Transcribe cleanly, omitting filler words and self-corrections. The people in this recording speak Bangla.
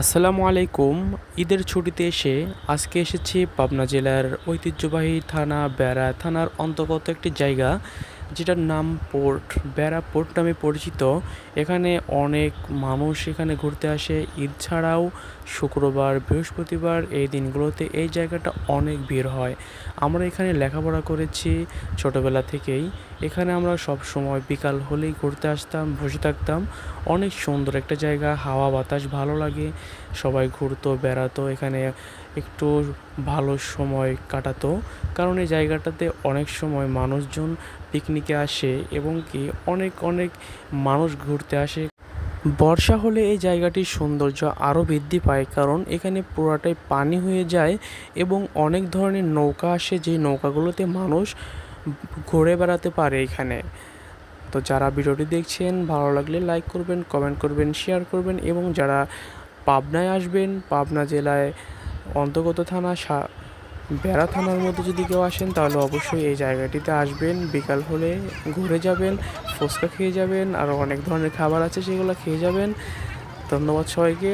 আসসালামু আলাইকুম। ঈদের ছুটিতে আজকে এসেছি পাবনা জেলার ঐতিহ্যবাহী থানা বেড়া থানার অন্তর্গত একটি জায়গা যেটার নাম পোর্ট বেড়া পোর্ট নামে পরিচিত। এখানে অনেক মানুষ এখানে ঘুরতে আসে। ঈদ ছাড়াও শুক্রবার, বৃহস্পতিবার এই দিনগুলোতে এই জায়গাটা অনেক ভিড় হয়। আমরা এখানে লেখাপড়া করেছি ছোটোবেলা থেকেই। এখানে আমরা সব সময় বিকাল হলেই ঘুরতে আসতাম, বসে থাকতাম। অনেক সুন্দর একটা জায়গা, হাওয়া বাতাস ভালো লাগে। সবাই ঘুরতো, বেড়াতো, এখানে একটু ভালো সময় কাটাতো। কারণ এই জায়গাটাতে অনেক সময় মানুষজন পিকনিকে আসে এবং কি অনেক অনেক মানুষ ঘুরতে আসে। বর্ষা হলে এই জায়গাটির সৌন্দর্য আরও বৃদ্ধি পায়, কারণ এখানে পুরাটাই পানি হয়ে যায় এবং অনেক ধরনের নৌকা আসে, যেই নৌকাগুলোতে মানুষ ঘুরে বেড়াতে পারে এখানে। তো যারা ভিডিওটি দেখছেন ভালো লাগলে লাইক করবেন, কমেন্ট করবেন, শেয়ার করবেন এবং যারা পাবনায় আসবেন, পাবনা জেলায় অন্তর্গত থানা বেড়া থানার মধ্যে যদি কেউ আসেন তাহলে অবশ্যই এই জায়গাটিতে আসবেন। বিকাল হলে ঘুরে যাবেন, ফুচকা খেয়ে যাবেন, আরও অনেক ধরনের খাবার আছে সেগুলো খেয়ে যাবেন। ধন্যবাদ সবাইকে।